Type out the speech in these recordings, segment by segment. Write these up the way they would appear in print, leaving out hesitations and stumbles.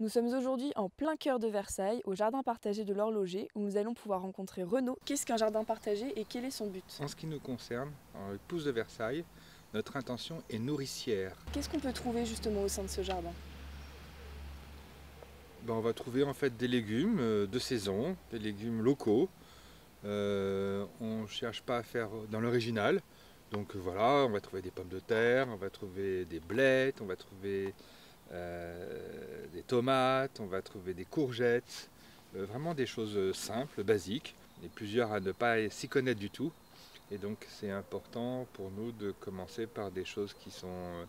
Nous sommes aujourd'hui en plein cœur de Versailles, au jardin partagé de l'Horloger, où nous allons pouvoir rencontrer Renaud. Qu'est-ce qu'un jardin partagé et quel est son but? En ce qui nous concerne, en Pousse de Versailles, notre intention est nourricière. Qu'est-ce qu'on peut trouver justement au sein de ce jardin? On va trouver en fait des légumes de saison, des légumes locaux. On ne cherche pas à faire dans l'original. Donc voilà, on va trouver des pommes de terre, on va trouver des blettes, on va trouver des tomates, on va trouver des courgettes. Vraiment des choses simples, basiques. Il y a plusieurs à ne pas s'y connaître du tout. Et donc c'est important pour nous de commencer par des choses qui sont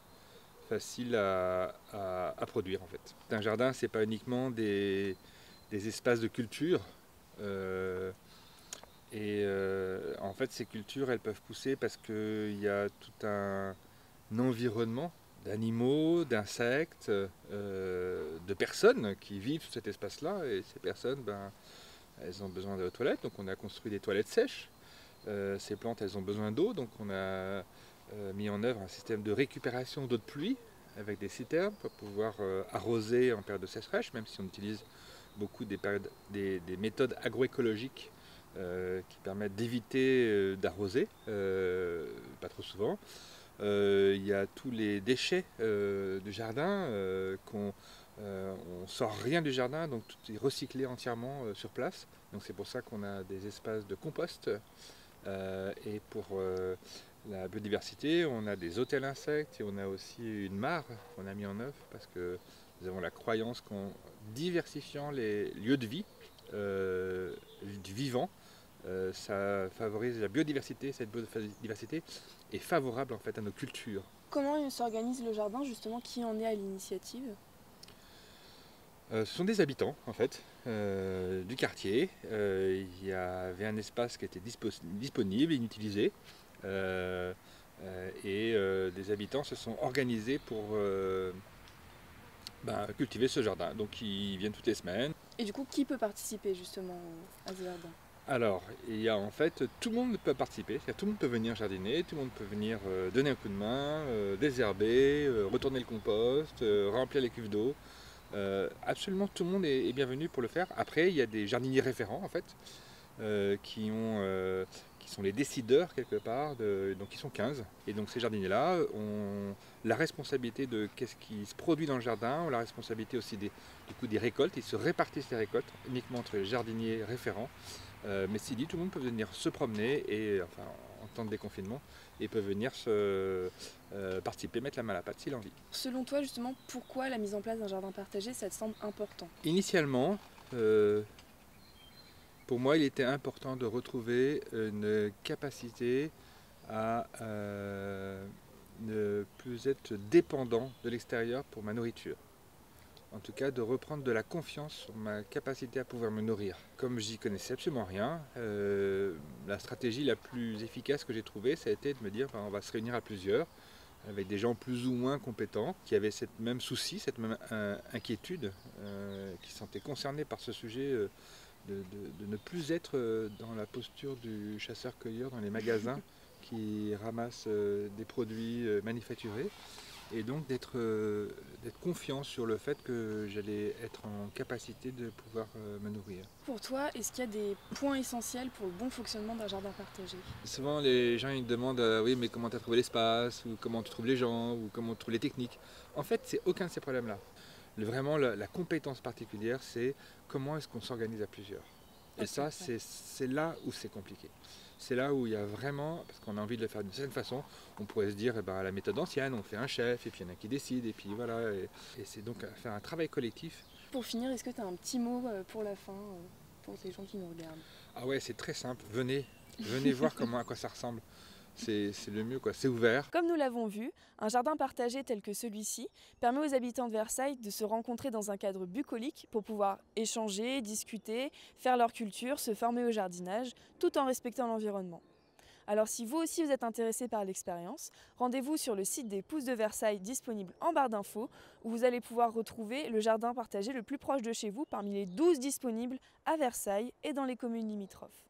faciles à produire en fait. Un jardin, c'est pas uniquement des espaces de culture. En fait, ces cultures, elles peuvent pousser parce qu'il y a tout un environnement d'animaux, d'insectes, de personnes qui vivent sur cet espace-là. Et ces personnes, elles ont besoin de toilettes, donc on a construit des toilettes sèches. Ces plantes, elles ont besoin d'eau, donc on a mis en œuvre un système de récupération d'eau de pluie avec des citernes pour pouvoir arroser en période de sécheresse, même si on utilise beaucoup des méthodes agroécologiques qui permettent d'éviter d'arroser, pas trop souvent. Il y a tous les déchets du jardin on sort rien du jardin, donc tout est recyclé entièrement sur place. Donc c'est pour ça qu'on a des espaces de compost. Et pour la biodiversité, on a des hôtels insectes et on a aussi une mare qu'on a mis en œuvre parce que nous avons la croyance qu'en diversifiant les lieux de vie, du vivant, ça favorise la biodiversité. Cette biodiversité est favorable en fait à nos cultures. Comment s'organise le jardin justement? Qui en est à l'initiative? Ce sont des habitants en fait du quartier. Il y avait un espace qui était disponible, inutilisé, des habitants se sont organisés pour cultiver ce jardin. Donc ils viennent toutes les semaines. Et du coup, qui peut participer justement à ce jardin? Alors, il y a en fait, tout le monde peut participer, tout le monde peut venir jardiner, tout le monde peut venir donner un coup de main, désherber, retourner le compost, remplir les cuves d'eau. Absolument tout le monde est bienvenu pour le faire. Après, il y a des jardiniers référents en fait, qui sont les décideurs quelque part, donc ils sont 15. Et donc ces jardiniers-là ont la responsabilité de qu'est-ce qui se produit dans le jardin, ont la responsabilité aussi du coup des récoltes. Ils se répartissent les récoltes uniquement entre les jardiniers référents. Mais c'est dit, tout le monde peut venir se promener et enfin en temps de déconfinement et peut venir participer, mettre la main à la pâte s'il a envie. Selon toi justement, pourquoi la mise en place d'un jardin partagé, ça te semble important? Initialement, pour moi, il était important de retrouver une capacité à ne plus être dépendant de l'extérieur pour ma nourriture. En tout cas, de reprendre de la confiance sur ma capacité à pouvoir me nourrir. Comme j'y connaissais absolument rien, la stratégie la plus efficace que j'ai trouvée, ça a été de me dire on va se réunir à plusieurs, avec des gens plus ou moins compétents, qui avaient cette même souci, cette même inquiétude, qui se sentaient concernés par ce sujet, de ne plus être dans la posture du chasseur-cueilleur dans les magasins qui ramassent des produits manufacturés. Et donc d'être confiant sur le fait que j'allais être en capacité de pouvoir me nourrir. Pour toi, est-ce qu'il y a des points essentiels pour le bon fonctionnement d'un jardin partagé? Souvent les gens ils me demandent oui mais comment tu as trouvé l'espace, ou comment tu trouves les gens, ou comment tu trouves les techniques. En fait c'est aucun de ces problèmes-là. Vraiment la compétence particulière c'est comment est-ce qu'on s'organise à plusieurs. Et ça c'est là où c'est compliqué. C'est là où il y a vraiment, parce qu'on a envie de le faire d'une certaine façon, on pourrait se dire à la méthode ancienne, on fait un chef, et puis il y en a qui décident, et puis voilà. Et c'est donc faire un travail collectif. Pour finir, est-ce que tu as un petit mot pour la fin, pour ces gens qui nous regardent? Ah ouais, c'est très simple, venez voir à quoi ça ressemble. C'est le mieux, quoi. C'est ouvert. Comme nous l'avons vu, un jardin partagé tel que celui-ci permet aux habitants de Versailles de se rencontrer dans un cadre bucolique pour pouvoir échanger, discuter, faire leur culture, se former au jardinage, tout en respectant l'environnement. Alors si vous aussi vous êtes intéressé par l'expérience, rendez-vous sur le site des Pousses de Versailles disponible en barre d'infos où vous allez pouvoir retrouver le jardin partagé le plus proche de chez vous parmi les 12 disponibles à Versailles et dans les communes limitrophes.